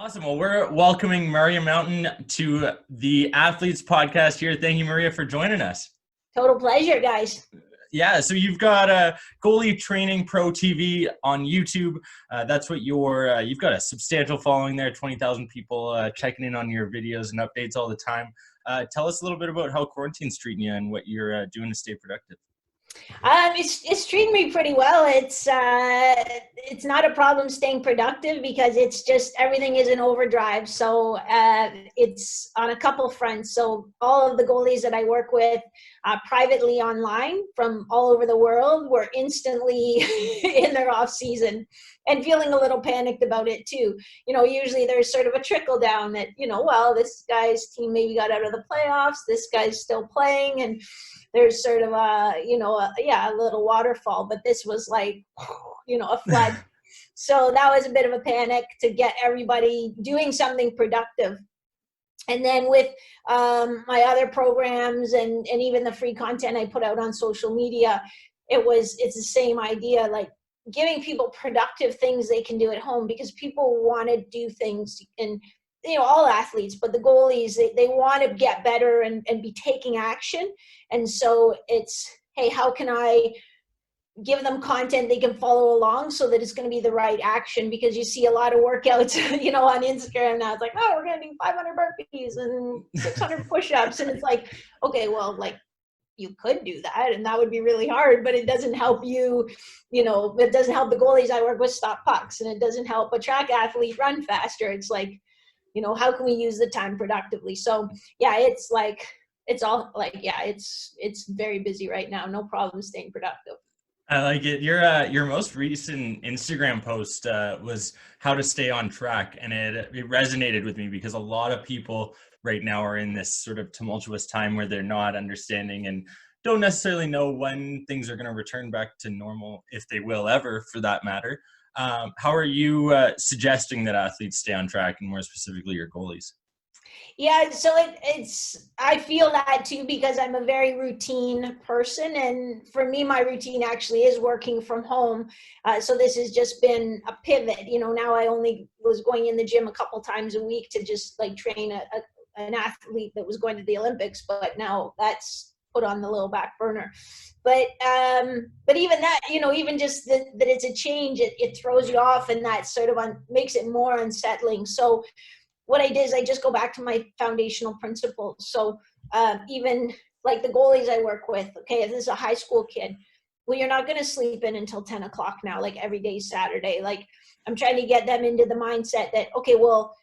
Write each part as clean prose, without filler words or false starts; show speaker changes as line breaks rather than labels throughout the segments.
Awesome. Well, we're welcoming Maria Mountain to the Athletes Podcast here. Thank you, Maria, for joining us.
Total pleasure, guys.
Yeah, so you've got a Goalie Training Pro TV on YouTube. That's what you've got a substantial following there, 20,000 people checking in on your videos and updates all the time. Tell us a little bit about how quarantine's treating you and what you're doing to stay productive.
It's treating me pretty well. It's not a problem staying productive because it's just everything is in overdrive. So it's on a couple fronts. So all of the goalies that I work with privately online from all over the world were instantly in their off season and feeling a little panicked about it too. Usually there's sort of a trickle down that, well, this guy's team maybe got out of the playoffs. This guy's still playing, and there's sort of a little waterfall, but this was like, a flood. So that was a bit of a panic to get everybody doing something productive. And then with my other programs and even the free content I put out on social media, it's the same idea, like giving people productive things they can do at home, because people want to do things, and all athletes, but the goalies, they want to get better and be taking action. And so it's, hey, how can I give them content they can follow along so that it's going to be the right action? Because you see a lot of workouts, on Instagram now. It's like, oh, we're going to do 500 burpees and 600 push-ups. And it's like, okay, well, like, you could do that, and that would be really hard, but it doesn't help you, it doesn't help the goalies I work with stop pucks, and it doesn't help a track athlete run faster. It's like, how can we use the time productively? So yeah, it's very busy right now. No problem staying productive.
I like it. Your most recent Instagram post was how to stay on track, and it resonated with me because a lot of people right now are in this sort of tumultuous time where they're not understanding and don't necessarily know when things are going to return back to normal, if they will ever, for that matter. How are you suggesting that athletes stay on track, and more specifically your goalies?
Yeah, so I feel that too, because I'm a very routine person, and for me, my routine actually is working from home. So this has just been a pivot. Now I only was going in the gym a couple times a week to just like train an athlete that was going to the Olympics, but now that's put on the little back burner. But even that, even just that it's a change, it throws you off, and that sort of makes it more unsettling. So what I did is I just go back to my foundational principles. So even like the goalies I work with, okay, if this is a high school kid, well, you're not going to sleep in until 10 o'clock now, like every day Saturday. Like, I'm trying to get them into the mindset that, okay, well,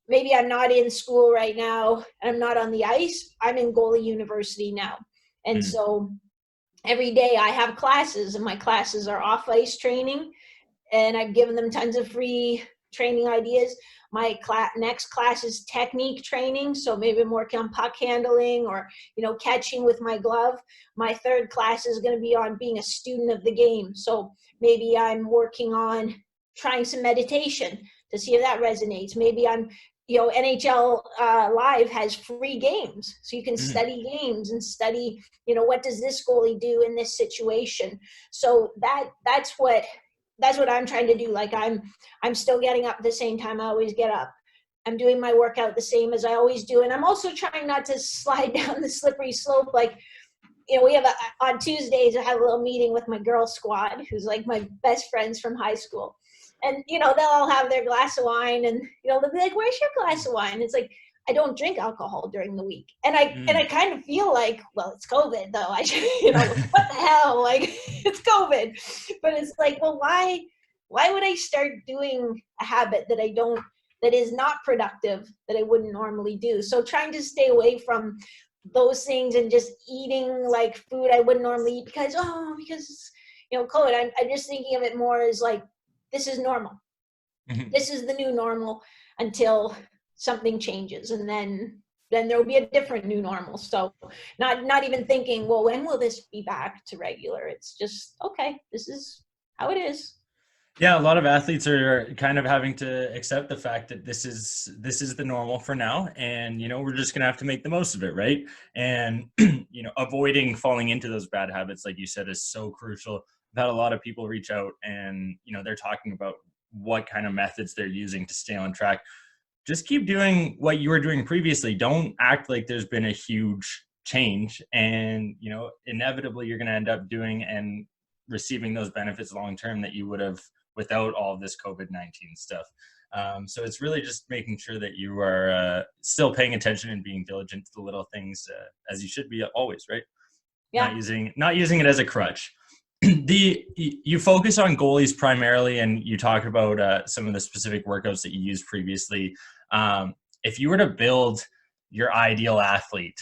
maybe I'm not in school right now and I'm not on the ice. I'm in goalie university now. And so every day I have classes, and my classes are off ice training, and I've given them tons of free training ideas. My next class is technique training. So maybe I'm working on puck handling or, catching with my glove. My third class is going to be on being a student of the game. So maybe I'm working on trying some meditation to see if that resonates. Maybe I'm, NHL Live has free games. So you can study games and study, what does this goalie do in this situation? So that's what I'm trying to do. Like, I'm still getting up at the same time I always get up. I'm doing my workout the same as I always do. And I'm also trying not to slide down the slippery slope. Like, we have on Tuesdays, I have a little meeting with my girl squad, who's like my best friends from high school. And, they'll all have their glass of wine, and, they'll be like, where's your glass of wine? It's like, I don't drink alcohol during the week. And I kind of feel like, well, it's COVID though. I should, what the hell? Like, it's COVID. But it's like, well, why would I start doing a habit that is not productive, that I wouldn't normally do? So trying to stay away from those things and just eating like food I wouldn't normally eat because COVID. I'm just thinking of it more as like, this is normal. This is the new normal until something changes, and then there will be a different new normal. So not even thinking, well, when will this be back to regular? It's just, okay, this is how it is.
Yeah, a lot of athletes are kind of having to accept the fact that this is the normal for now, and we're just gonna have to make the most of it, right? And avoiding falling into those bad habits, like you said, is so crucial. I've had a lot of people reach out, and they're talking about what kind of methods they're using to stay on track. just keep doing what you were doing previously. Don't act like there's been a huge change, and inevitably you're going to end up doing and receiving those benefits long term that you would have without all of this COVID-19 stuff. So it's really just making sure that you are still paying attention and being diligent to the little things, as you should be always, right?
Yeah.
Not using it as a crutch. You focus on goalies primarily, and you talk about some of the specific workouts that you used previously. If you were to build your ideal athlete,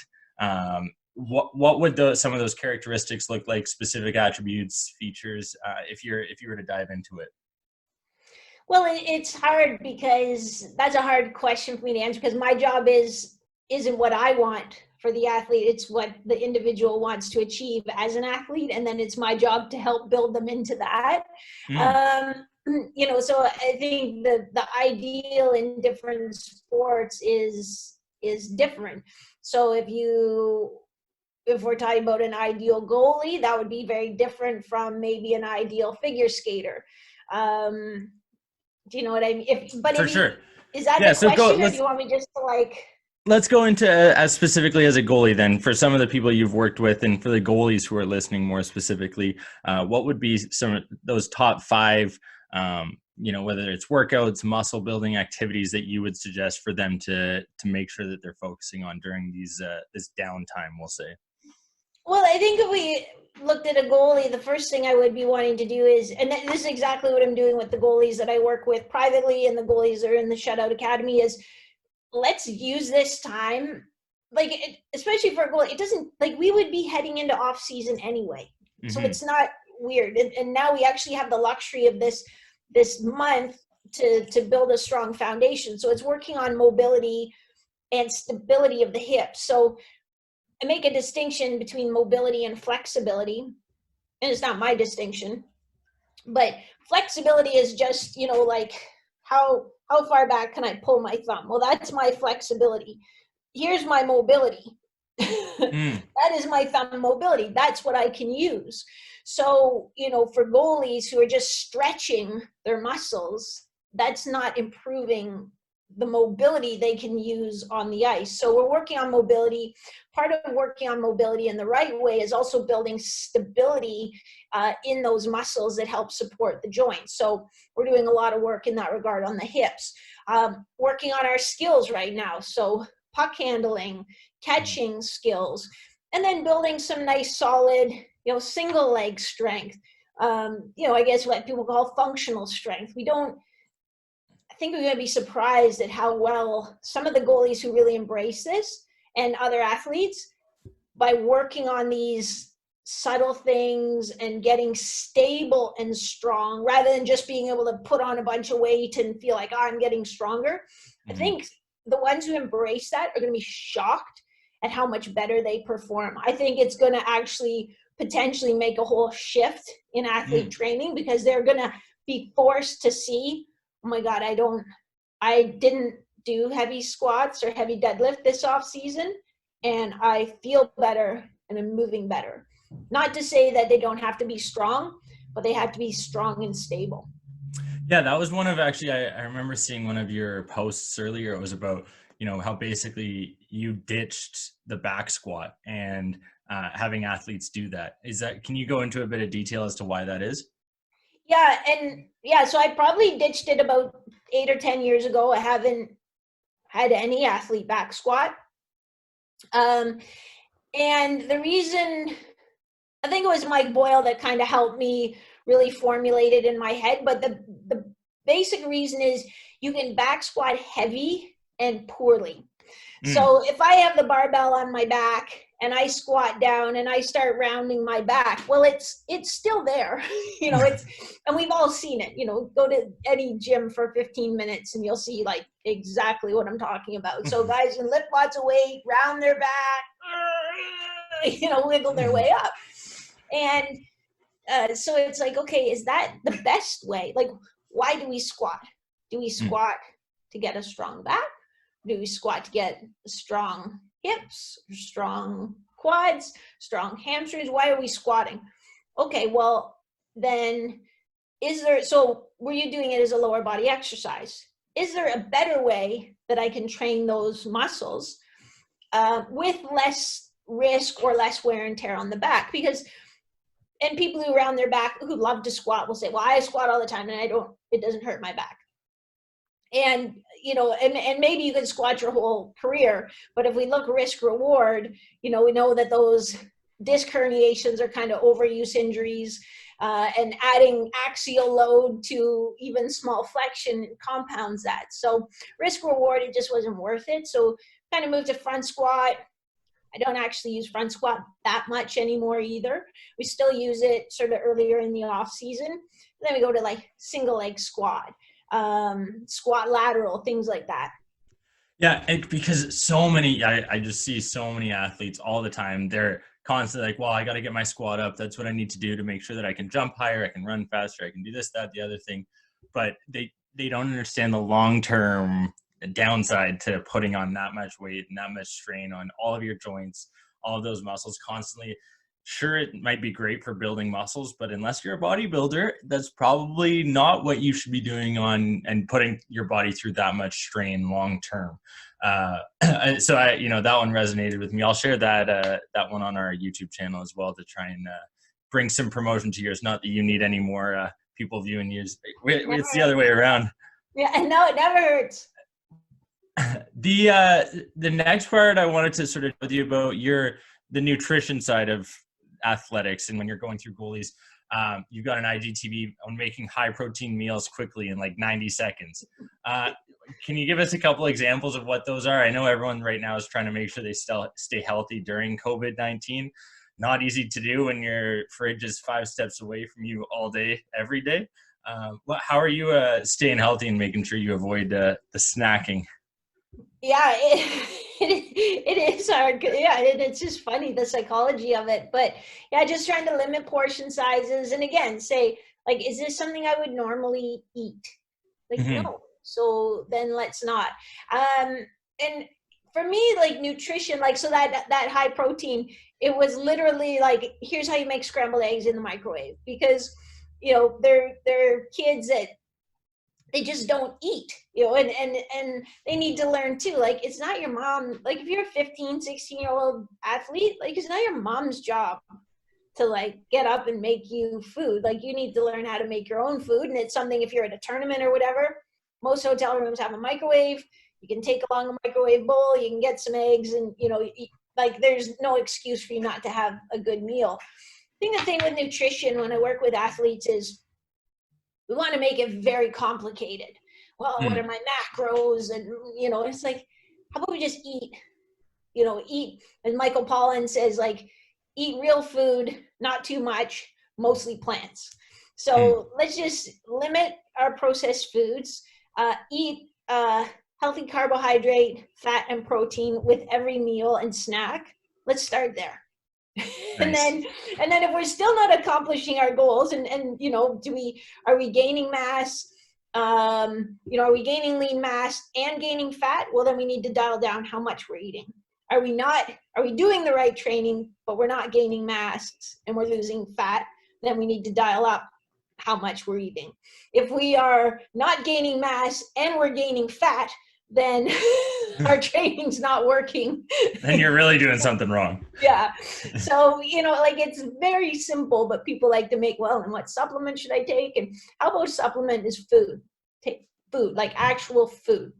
what would some of those characteristics look like? Specific attributes, features, if you were to dive into it.
Well, it's hard because that's a hard question for me to answer, because my job isn't what I want for the athlete. It's what the individual wants to achieve as an athlete. And then it's my job to help build them into that. So I think the ideal in different sports is different. So if we're talking about an ideal goalie, that would be very different from maybe an ideal figure skater. Do you know what I mean? For sure. Is that the question, or do you want me just to like...
Let's go into as specifically as a goalie then. For some of the people you've worked with, and for the goalies who are listening more specifically, what would be some of those top 5, whether it's workouts, muscle building activities that you would suggest for them to make sure that they're focusing on during this downtime, we'll say?
Well, I think if we looked at a goalie, the first thing I would be wanting to do is, and this is exactly what I'm doing with the goalies that I work with privately and the goalies that are in the Shutout Academy, is let's use this time, especially for a goalie. It doesn't, we would be heading into off season anyway. Mm-hmm. So it's not weird. And now we actually have the luxury of this month to build a strong foundation. So it's working on mobility and stability of the hips. So I make a distinction between mobility and flexibility, and it's not my distinction, but flexibility is just, how far back can I pull my thumb? Well, that's my flexibility. Here's my mobility. That is my thumb mobility. That's what I can use. So, for goalies who are just stretching their muscles, that's not improving the mobility they can use on the ice. So we're working on mobility. Part of working on mobility in the right way is also building stability in those muscles that help support the joints. So we're doing a lot of work in that regard on the hips. Working on our skills right now. So puck handling, catching skills, and then building some nice solid, single leg strength. I guess what people call functional strength. I think we're going to be surprised at how well some of the goalies who really embrace this, and other athletes, by working on these subtle things and getting stable and strong, rather than just being able to put on a bunch of weight and feel like, I'm getting stronger. Mm-hmm. I think the ones who embrace that are going to be shocked at how much better they perform. I think it's going to actually potentially make a whole shift in athlete training, because they're going to be forced to see, oh my God, I didn't do heavy squats or heavy deadlift this off season, and I feel better and I'm moving better. Not to say that they don't have to be strong, but they have to be strong and stable.
Yeah, that was one of, actually, I remember seeing one of your posts earlier. It was about, how basically you ditched the back squat and having athletes do that. Can you go into a bit of detail as to why that is?
Yeah, so I probably ditched it about 8 or 10 years ago. I haven't had any athlete back squat. And the reason, I think it was Mike Boyle that kind of helped me really formulate it in my head. But the basic reason is you can back squat heavy and poorly. So if I have the barbell on my back and I squat down and I start rounding my back, well, it's still there, and we've all seen it, go to any gym for 15 minutes and you'll see exactly what I'm talking about. So guys can lift lots of weight, round their back, wiggle their way up. And so it's okay, is that the best way? Why do we squat? Do we squat to get a strong back? Do we squat to get strong hips, strong quads, strong hamstrings? Why are we squatting? Okay, well, then so were you doing it as a lower body exercise? is there a better way that I can train those muscles with less risk or less wear and tear on the back? Because, and people who around their back who love to squat will say, well, I squat all the time and it doesn't hurt my back. And, and maybe you could squat your whole career, but if we look risk reward, we know that those disc herniations are kind of overuse injuries, and adding axial load to even small flexion compounds that. So risk reward, it just wasn't worth it. So kind of moved to front squat. I don't actually use front squat that much anymore either. We still use it sort of earlier in the off season. Then we go to like single leg squat, squat lateral, things like that.
Yeah, because so many, I just see so many athletes all the time. They're constantly like, well, I got to get my squat up. That's what I need to do to make sure that I can jump higher, I can run faster, I can do this, that, the other thing. But they don't understand the long-term downside to putting on that much weight and that much strain on all of your joints, all of those muscles constantly. Sure, it might be great for building muscles, but unless you're a bodybuilder, that's probably not what you should be doing on and putting your body through that much strain long term. So that one resonated with me. I'll share that one on our YouTube channel as well to try and bring some promotion to yours. Not that you need any more people viewing yours. It's the other way around.
Yeah, no, it never hurts.
The next part I wanted to sort of with you about the nutrition side of athletics, and when you're going through goalies, you've got an IGTV on making high protein meals quickly in like 90 seconds. Can you give us a couple examples of what those are? I know everyone right now is trying to make sure they still stay healthy during COVID-19. Not easy to do when your fridge is 5 steps away from you all day, every day. How are you staying healthy and making sure you avoid the snacking?
Yeah, it is hard. Yeah, it's just funny, the psychology of it. But yeah, just trying to limit portion sizes. And again, say, like, is this something I would normally eat? Like, no. So then let's not. And for me, like nutrition, like, so that high protein, it was literally like, here's how you make scrambled eggs in the microwave. Because, they're kids that they just don't eat, and they need to learn too. Like, it's not your mom, like if you're a 15, 16-year-old athlete, like it's not your mom's job to like get up and make you food. Like, you need to learn how to make your own food. And it's something, if you're at a tournament or whatever, most hotel rooms have a microwave. You can take along a microwave bowl, you can get some eggs, and like there's no excuse for you not to have a good meal. I think the thing with nutrition when I work with athletes is, we want to make it very complicated. Well, what are my macros? And, it's like, how about we just eat, eat, as Michael Pollan says, like, eat real food, not too much, mostly plants. So let's just limit our processed foods, eat healthy carbohydrate, fat, and protein with every meal and snack. Let's start there. And then if we're still not accomplishing our goals, and are we gaining mass, are we gaining lean mass and gaining fat? Well, then we need to dial down how much we're eating. Are we doing the right training, but we're not gaining mass and we're losing fat? Then we need to dial up how much we're eating. If we are not gaining mass and we're gaining fat, then our training's not working.
Then you're really doing something wrong.
Yeah. So, like, it's very simple, but people like to make, well, and what supplement should I take? And how about supplement is food? Take food, like actual food.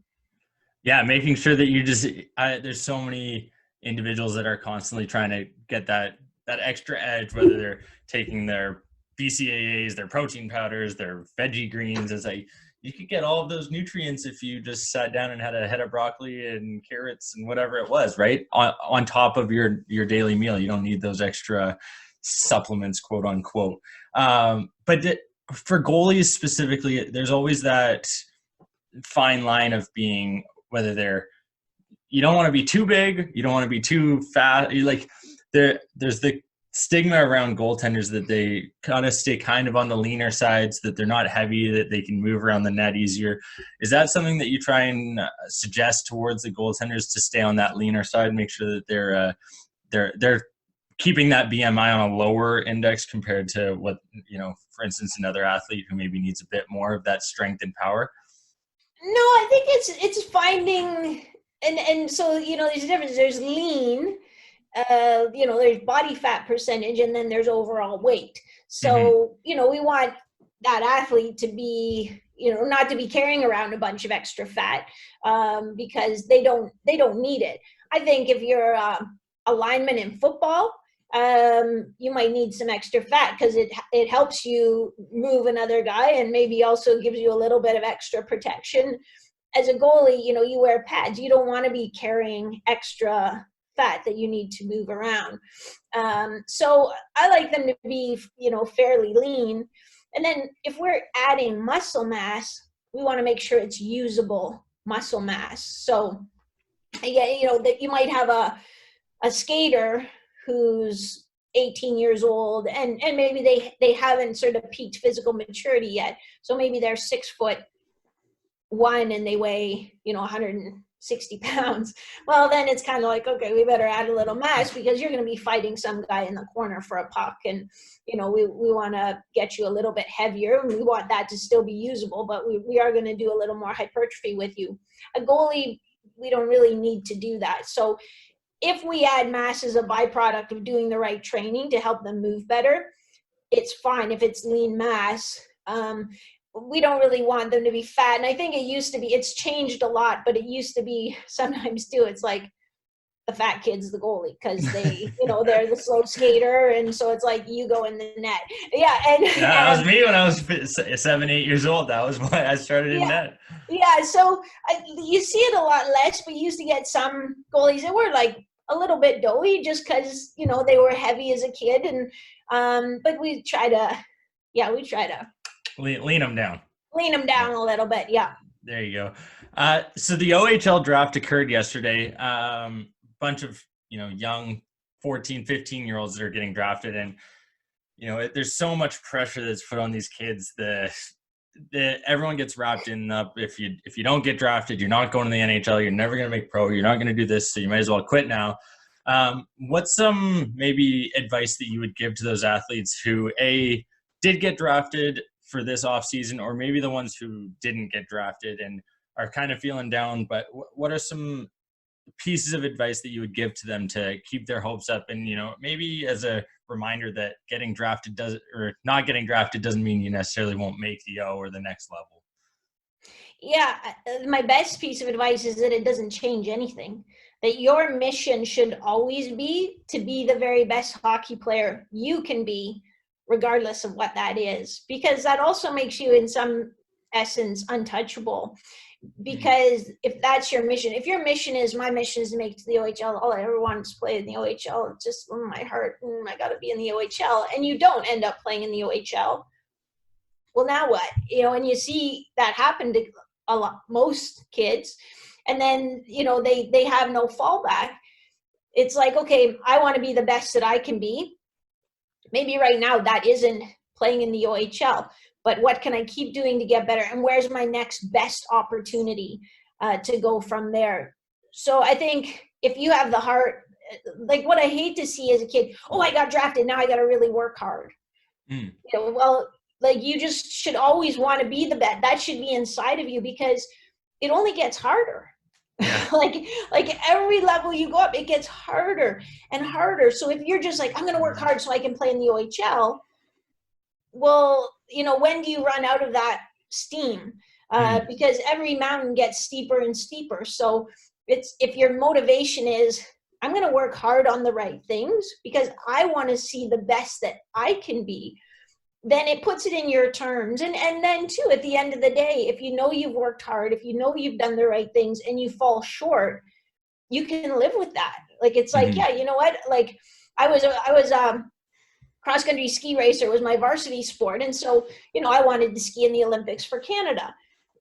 Yeah, making sure that you just, there's so many individuals that are constantly trying to get that extra edge, whether they're taking their BCAAs, their protein powders, their veggie greens. It's like, you could get all of those nutrients if you just sat down and had a head of broccoli and carrots and whatever it was, right? On top of your daily meal. You don't need those extra supplements, quote unquote. But for goalies specifically, there's always that fine line of being, whether you don't want to be too big, you don't want to be too fat. There's the stigma around goaltenders that they kind of stay kind of on the leaner sides, that they're not heavy, that they can move around the net easier. Is that something that you try and suggest towards the goaltenders, to stay on that leaner side, make sure that they're keeping that BMI on a lower index compared to what, for instance, another athlete who maybe needs a bit more of that strength and power?
No, I it's finding, and so, there's a difference. There's lean, there's body fat percentage, and then there's overall weight. So, we want that athlete to be, not to be carrying around a bunch of extra fat, because they don't need it. I think if you're a lineman in football, you might need some extra fat because it helps you move another guy, and maybe also gives you a little bit of extra protection. As a goalie, you wear pads. You don't want to be carrying extra fat that you need to move around. So I like them to be, fairly lean. And then if we're adding muscle mass, we want to make sure it's usable muscle mass. So again, that you might have a skater who's 18 years old, and maybe they haven't sort of peaked physical maturity yet. So maybe they're 6'1" and they weigh, 160 pounds. Well, then it's kind of like, okay, we better add a little mass, because you're going to be fighting some guy in the corner for a puck. And, we want to get you a little bit heavier, and we want that to still be usable, but we are going to do a little more hypertrophy with you. A goalie, we don't really need to do that. So if we add mass as a byproduct of doing the right training to help them move better, it's fine. If it's lean mass, we don't really want them to be fat. And I think it used to be, it's changed a lot, but it used to be sometimes too, it's like the fat kid's the goalie, because they, they're the slow skater. And so it's like, you go in the net. Yeah. And
yeah, that was me when I was 7, 8 years old. That was why I started in net.
Yeah. So you see it a lot less, but you used to get some goalies that were like a little bit doughy just because, they were heavy as a kid. And, but we try to
lean them down.
Lean them down a little bit. Yeah.
There you go. So the OHL draft occurred yesterday. Bunch of, young 14, 15-year-olds that are getting drafted. And, there's so much pressure that's put on these kids. Everyone gets wrapped in up. If you don't get drafted, you're not going to the NHL. You're never going to make pro. You're not going to do this. So you might as well quit now. What's some maybe advice that you would give to those athletes who did get drafted for this offseason, or maybe the ones who didn't get drafted and are kind of feeling down? But what are some pieces of advice that you would give to them to keep their hopes up? And, maybe as a reminder that getting drafted not getting drafted doesn't mean you necessarily won't make the O or the next level.
Yeah. My best piece of advice is that it doesn't change anything. That your mission should always be to be the very best hockey player you can be, regardless of what that is, because that also makes you in some essence untouchable. Because if that's your mission, if your mission is, my mission is to make it to the OHL, all I ever wanted to play in the OHL, it's just my heart, I got to be in the OHL, and you don't end up playing in the OHL, well, now what? And you see that happen to most kids, and then, they have no fallback. It's like, okay, I want to be the best that I can be. Maybe right now that isn't playing in the OHL, but what can I keep doing to get better? And where's my next best opportunity to go from there? So I think if you have the heart, like what I hate to see as a kid, I got drafted, now I got to really work hard. Well, like you just should always want to be the best. That should be inside of you, because it only gets harder. Yeah. like every level you go up, it gets harder and harder. So if you're just like, I'm going to work hard so I can play in the OHL, well, when do you run out of that steam? Because every mountain gets steeper and steeper. So if your motivation is, I'm going to work hard on the right things because I want to see the best that I can be, then it puts it in your terms. And then too, at the end of the day, if you've worked hard, if you've done the right things and you fall short, you can live with that. Like, it's like, yeah, you know what? Like I was cross-country ski racer was my varsity sport. And so, I wanted to ski in the Olympics for Canada.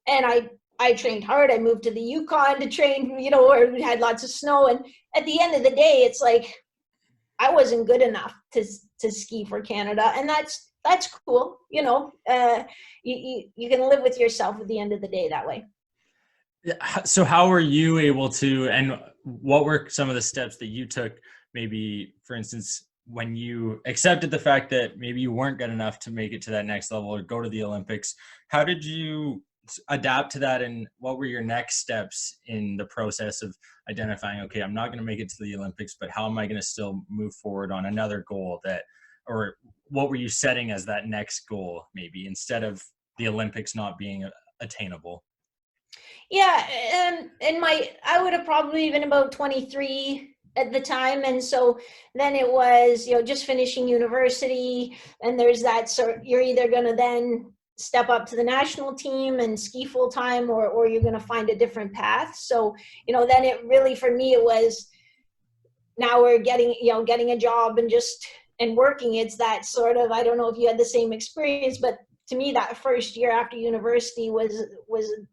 And I trained hard. I moved to the Yukon to train, where we had lots of snow. And at the end of the day, it's like, I wasn't good enough to ski for Canada. And that's cool. You can live with yourself at the end of the day that way.
So how were you able to, and what were some of the steps that you took, maybe, for instance, when you accepted the fact that maybe you weren't good enough to make it to that next level or go to the Olympics? How did you adapt to that, and what were your next steps in the process of identifying, okay, I'm not going to make it to the Olympics, but how am I going to still move forward on another goal that, or what were you setting as that next goal, maybe instead of the Olympics not being attainable?
Yeah, and I would have probably been about 23 at the time, and so then it was, just finishing university, and there's that sort, you're either going to then step up to the national team and ski full time, or you're going to find a different path. So, then it really, for me, it was, now we're getting a job and working. It's that sort of, I don't know if you had the same experience, but to me, that first year after university was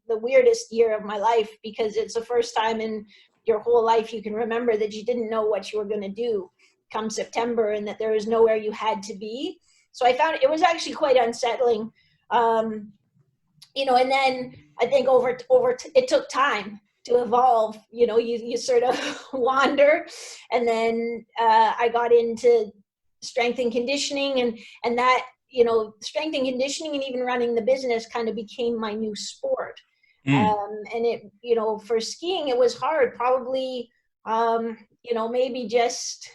the weirdest year of my life, because it's the first time in your whole life you can remember that you didn't know what you were going to do come September, and that there was nowhere you had to be. So I found it was actually quite unsettling. And then I think it took time to evolve. You sort of wander, and then I got into strength and conditioning, and that, strength and conditioning and even running the business kind of became my new sport. And it, for skiing, it was hard, probably, maybe just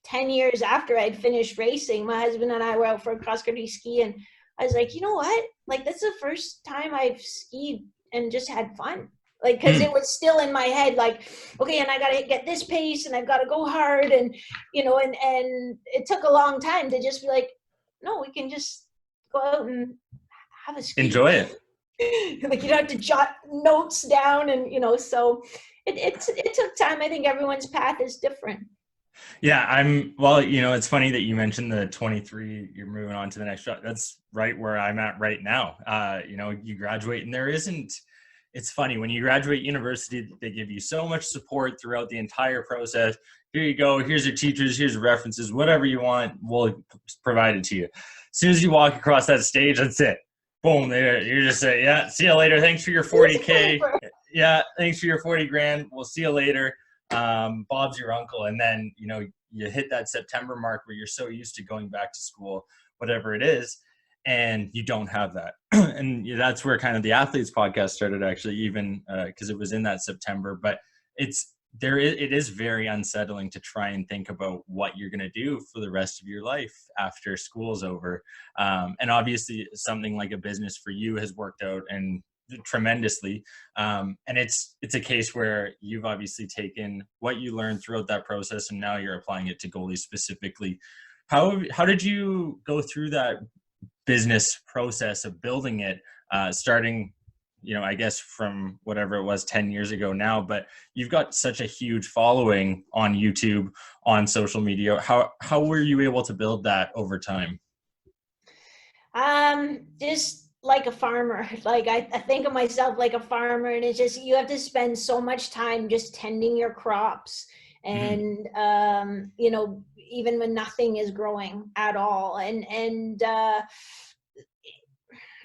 10 years after I'd finished racing. My husband and I were out for a cross-country ski, and I was like, you know what? Like, that's the first time I've skied and just had fun. Like, because it was still in my head, like, okay, and I got to get this pace, and I've got to go hard. And, and it took a long time to just be like, no, we can just go out and have a ski.
Enjoy it.
Like, you don't have to jot notes down, and, so it took time. I think everyone's path is different.
Yeah, it's funny that you mentioned the 23, you're moving on to the next job. That's right where I'm at right now. You graduate, and it's funny, when you graduate university, they give you so much support throughout the entire process. Here you go, here's your teachers, here's your references, whatever you want, we'll provide it to you. As soon as you walk across that stage, that's it. Boom, you're just saying, yeah, see you later. Thanks for your 40K. Yeah, thanks for your 40 grand. We'll see you later. Bob's your uncle. And then, you hit that September mark where you're so used to going back to school, whatever it is, and you don't have that. And that's where kind of the Athletes podcast started, actually, even because it was in that September. But it is very unsettling to try and think about what you're going to do for the rest of your life after school's over. And obviously something like a business for you has worked out and tremendously. And it's a case where you've obviously taken what you learned throughout that process, and now you're applying it to goalies specifically. How did you go through that business process of building it, starting, I guess from whatever it was 10 years ago now, but you've got such a huge following on YouTube, on social media. How were you able to build that over time?
Just like a farmer. Like, I think of myself like a farmer, and it's just, you have to spend so much time just tending your crops, and even when nothing is growing at all. And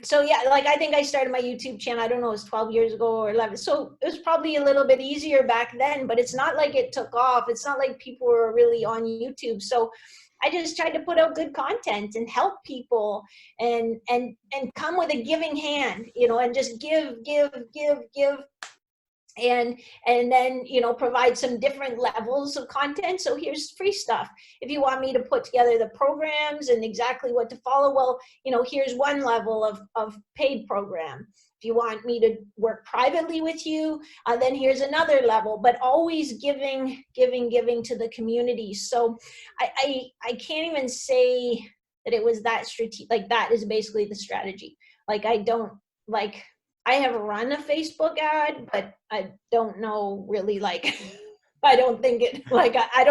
so yeah, like, I think I started my YouTube channel, I don't know, it was 12 years ago or 11. So it was probably a little bit easier back then, but it's not like it took off. It's not like people were really on YouTube. So I just tried to put out good content and help people, and come with a giving hand, and just give, and then provide some different levels of content. So here's free stuff. If you want me to put together the programs and exactly what to follow, well, here's one level of paid program. If you want me to work privately with you, then here's another level. But always giving to the community. So I can't even say that it was that strategic. Like, that is basically the strategy. Like, I have run a Facebook ad, but I don't know really, like, I don't think it, like, I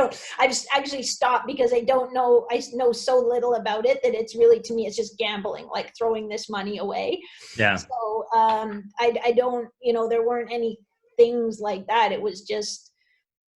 just actually stopped because I know so little about it that it's really, to me, it's just gambling, like throwing this money away.
Yeah.
So I don't, there weren't any things like that. It was just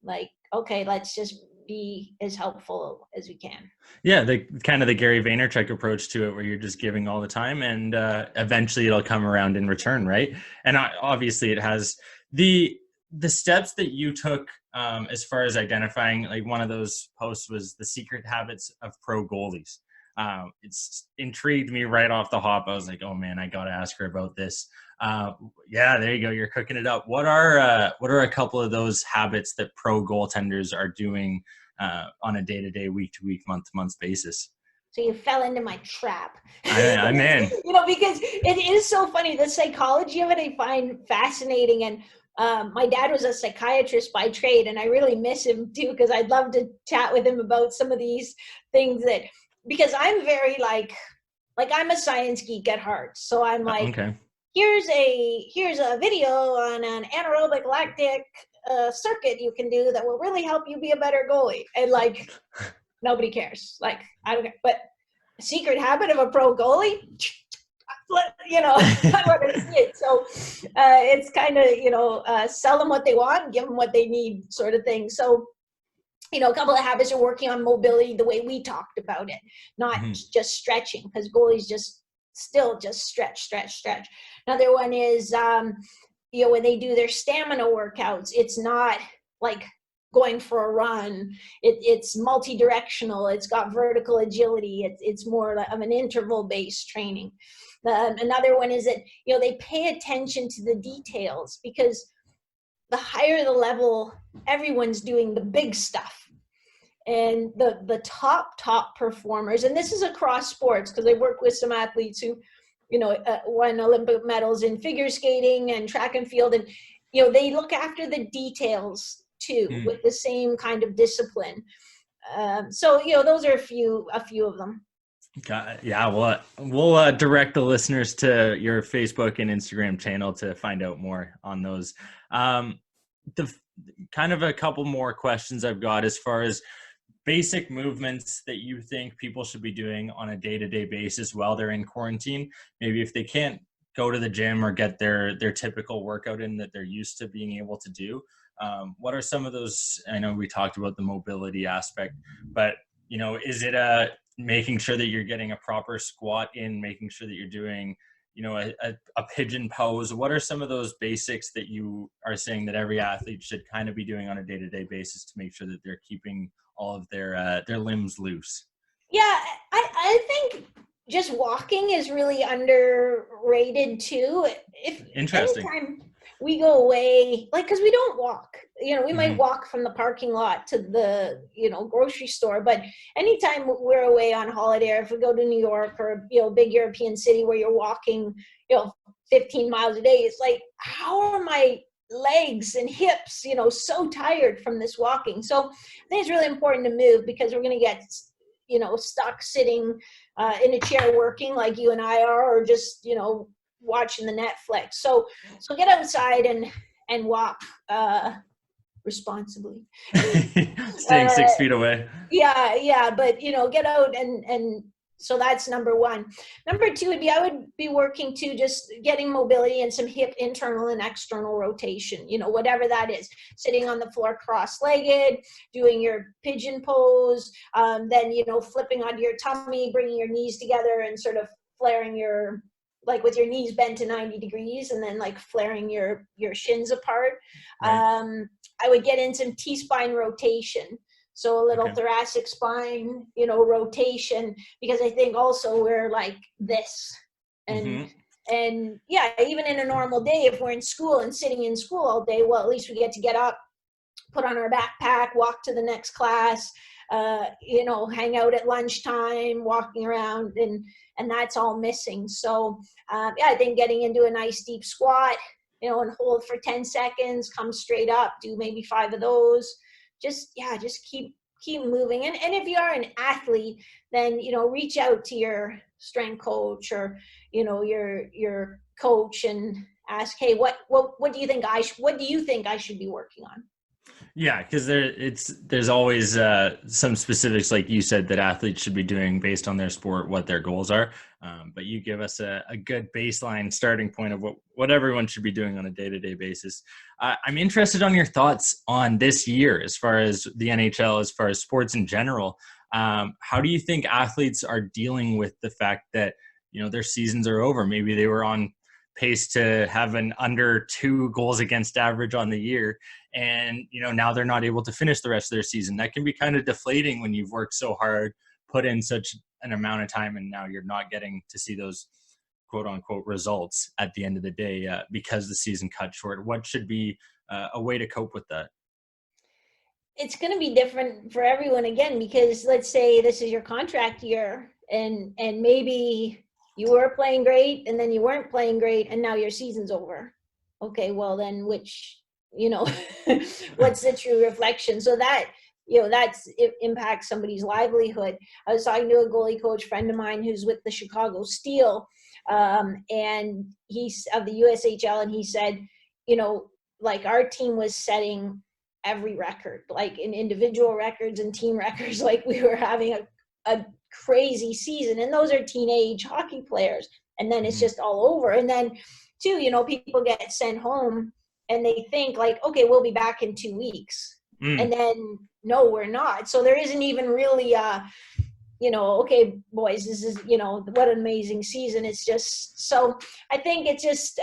like, okay, let's just be as helpful as we can.
Yeah, the kind of the Gary Vaynerchuk approach to it, where you're just giving all the time, and eventually it'll come around in return, right? And obviously it has the steps that you took as far as identifying, like, one of those posts was the secret habits of pro goalies. It's intrigued me right off the hop. I was like, oh man, I got to ask her about this. Yeah, there you go. You're cooking it up. What are a couple of those habits that pro goaltenders are doing on a day-to-day, week-to-week, month-to-month basis?
So you fell into my trap.
I'm in.
Because it is so funny. The psychology of it I find fascinating. And my dad was a psychiatrist by trade, and I really miss him too, because I'd love to chat with him about some of these things because I'm very like I'm a science geek at heart. So I'm like,
Okay.
here's a video on an anaerobic lactic circuit you can do that will really help you be a better goalie. And like, nobody cares. Like, I don't care. But secret habit of a pro goalie, I want to see it. So it's kind of, sell them what they want, give them what they need sort of thing. So, a couple of habits are working on mobility the way we talked about it, not just stretching, because goalies still just stretch. Another one is, when they do their stamina workouts, it's not like going for a run. It's multi-directional. It's got vertical agility. It's more of an interval-based training. Another one is that, they pay attention to the details, because the higher the level, everyone's doing the big stuff. And the top performers, and this is across sports, because I work with some athletes who, won Olympic medals in figure skating and track and field. And, they look after the details too, with the same kind of discipline. So, those are a few of them.
Yeah, well, we'll direct the listeners to your Facebook and Instagram channel to find out more on those. The kind of a couple more questions I've got as far as basic movements that you think people should be doing on a day-to-day basis while they're in quarantine. Maybe if they can't go to the gym or get their typical workout in that they're used to being able to do. What are some of those? I know we talked about the mobility aspect, but is it making sure that you're getting a proper squat in, making sure that you're doing, a pigeon pose? What are some of those basics that you are saying that every athlete should kind of be doing on a day-to-day basis to make sure that they're keeping all of their limbs loose?
Yeah, I think just walking is really underrated too. If
Interesting.
anytime we go away, because we don't walk, we might walk from the parking lot to the, grocery store, but anytime we're away on holiday, or if we go to New York or, big European city where you're walking, 15 miles a day, it's like, how are my legs and hips, so tired from this walking? So I think it's really important to move, because we're going to get, stuck sitting in a chair working like you and I are, or just, watching the Netflix. So get outside and walk responsibly.
Staying 6 feet away.
Yeah. But, get out and so that's number one. Number two would be, I would be working to just getting mobility and some hip internal and external rotation, whatever that is. Sitting on the floor cross-legged, doing your pigeon pose, then, flipping onto your tummy, bringing your knees together and sort of flaring with your knees bent to 90 degrees, and then flaring your shins apart. Right. I would get in some T-spine rotation. So a little thoracic spine, rotation, because I think also we're like this. And yeah, even in a normal day, if we're in school and sitting in school all day, well, at least we get up, put on our backpack, walk to the next class, hang out at lunchtime, walking around, and that's all missing. So I think getting into a nice deep squat, and hold for 10 seconds, come straight up, do maybe 5 of those. Just keep moving. And if you are an athlete, then, reach out to your strength coach or, your coach and ask, hey, what do you think I should be working on?
Yeah, because there's always some specifics, like you said, that athletes should be doing based on their sport, what their goals are. But you give us a good baseline starting point of what everyone should be doing on a day-to-day basis. I'm interested on your thoughts on this year, as far as the NHL, as far as sports in general. How do you think athletes are dealing with the fact that, their seasons are over? Maybe they were on pace to have an under 2 goals against average on the year, and now they're not able to finish the rest of their season. That can be kind of deflating when you've worked so hard, put in such an amount of time, and now you're not getting to see those quote unquote results at the end of the day because the season cut short. What should be a way to cope with that?
It's going to be different for everyone again, because let's say this is your contract year, and maybe you were playing great and then you weren't playing great and now your season's over. Okay, well then which, what's the true reflection? So that, it impacts somebody's livelihood. I was talking to a goalie coach friend of mine who's with the Chicago Steel, and he's of the USHL, and he said, like our team was setting every record, like in individual records and team records, like we were having a crazy season, and those are teenage hockey players, and then it's just all over. And then too, people get sent home and they think like, okay, we'll be back in 2 weeks. And then no, we're not. So there isn't even really okay, boys, this is, what an amazing season. It's just, so I think it's just,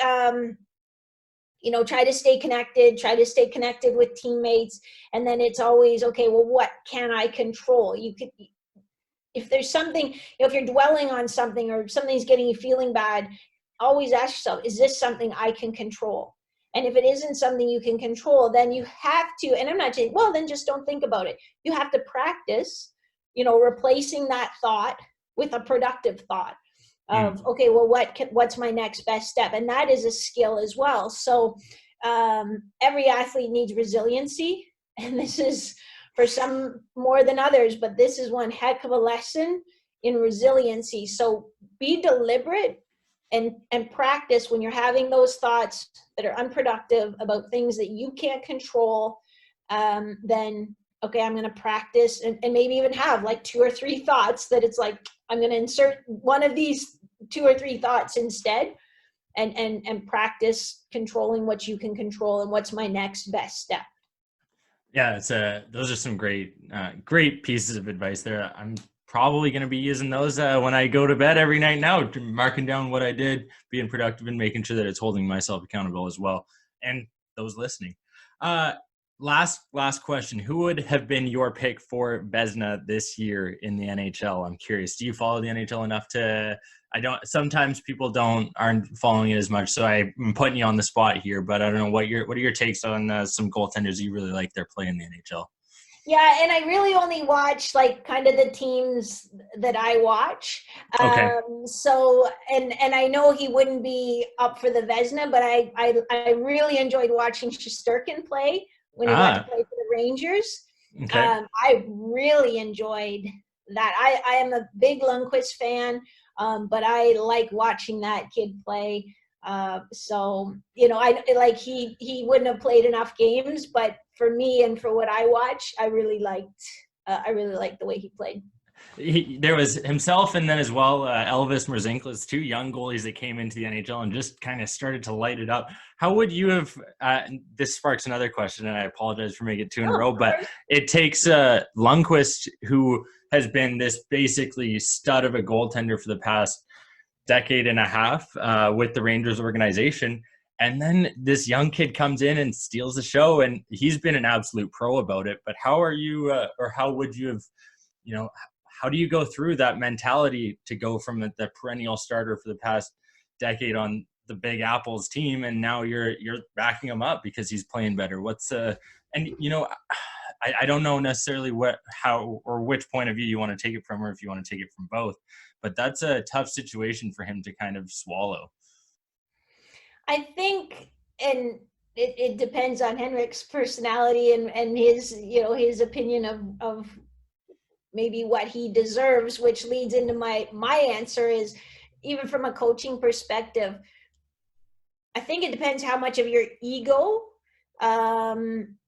try to stay connected with teammates. And then it's always, okay, well, what can I control? If there's something, if you're dwelling on something or something's getting you feeling bad, always ask yourself, is this something I can control? And if it isn't something you can control, then you have to, and I'm not saying, well, then just don't think about it. You have to practice, replacing that thought with a productive thought of, okay, well, what's my next best step? And that is a skill as well. So every athlete needs resiliency. And this is for some more than others, but this is one heck of a lesson in resiliency. So be deliberate and practice when you're having those thoughts that are unproductive about things that you can't control. Then, okay, I'm going to practice and maybe even have like 2 or 3 thoughts that it's like, I'm going to insert one of these 2 or 3 thoughts instead, and practice controlling what you can control and what's my next best step.
Yeah, those are some great pieces of advice there. I'm probably going to be using those when I go to bed every night now, marking down what I did, being productive, and making sure that it's holding myself accountable as well, and those listening. Last question. Who would have been your pick for Vezina this year in the NHL? I'm curious. Do you follow the NHL enough to, sometimes people aren't following it as much. So I'm putting you on the spot here, but I don't know what are your takes on some goaltenders you really like their play in the NHL?
Yeah, and I really only watch like kind of the teams that I watch.
Okay.
So and I know he wouldn't be up for the Vezina, but I really enjoyed watching Shesterkin play when he got to play for the Rangers.
Okay.
I really enjoyed that. I am a big Lundqvist fan, but I like watching that kid play. So, I like he wouldn't have played enough games, but for me and for what I watch, I really liked the way he played.
There was himself, and then as well Elvis Merzlikins, 2 young goalies that came into the NHL and just kind of started to light it up. How would you have this sparks another question, and I apologize for making it 2 in a row, but it takes Lundqvist, who has been this basically stud of a goaltender for the past decade and a half with the Rangers organization, and then this young kid comes in and steals the show, and he's been an absolute pro about it. But how are you or how would you have, how do you go through that mentality to go from the perennial starter for the past decade on the Big Apple's team, and now you're backing him up because he's playing better? I don't know necessarily how or which point of view you want to take it from, or if you want to take it from both, but that's a tough situation for him to kind of swallow.
I think, and it depends on Henrik's personality and his, his opinion of maybe what he deserves, which leads into my answer is, even from a coaching perspective, I think it depends how much of your ego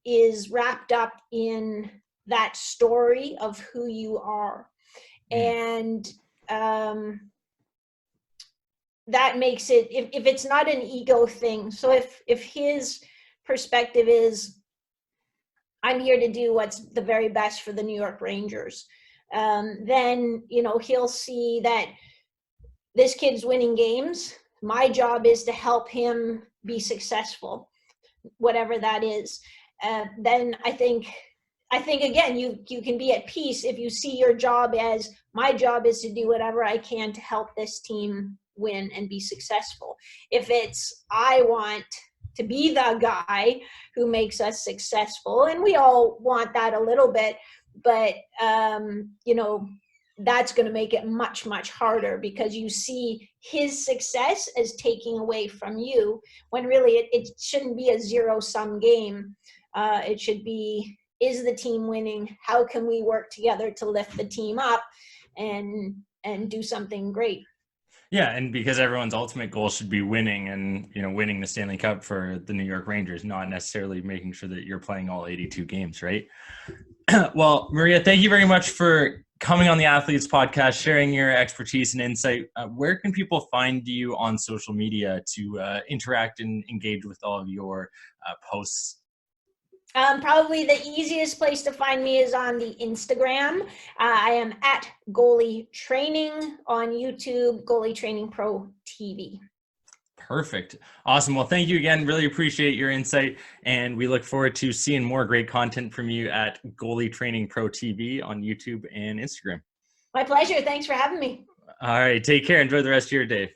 is wrapped up in that story of who you are. And that makes it, if it's not an ego thing, so if his perspective is, I'm here to do what's the very best for the New York Rangers, then, he'll see that this kid's winning games. My job is to help him be successful, whatever that is. Then I think I think, again, you can be at peace if you see your job as, my job is to do whatever I can to help this team win and be successful. If it's, I want to be the guy who makes us successful, and we all want that a little bit, but that's going to make it much, much harder, because you see his success as taking away from you, when really it shouldn't be a zero-sum game. It should be, is the team winning? How can we work together to lift the team up and do something great?
Yeah, and because everyone's ultimate goal should be winning, and winning the Stanley Cup for the New York Rangers, not necessarily making sure that you're playing all 82 games, right? Well, Maria, thank you very much for coming on the Athletes Podcast, sharing your expertise and insight. Where can people find you on social media to interact and engage with all of your posts?
Probably the easiest place to find me is on the Instagram. I am at Goalie Training, on YouTube, Goalie Training Pro TV.
Perfect. Awesome. Well, thank you again. Really appreciate your insight. And we look forward to seeing more great content from you at Goalie Training Pro TV on YouTube and Instagram.
My pleasure. Thanks for having me.
All right. Take care. Enjoy the rest of your day.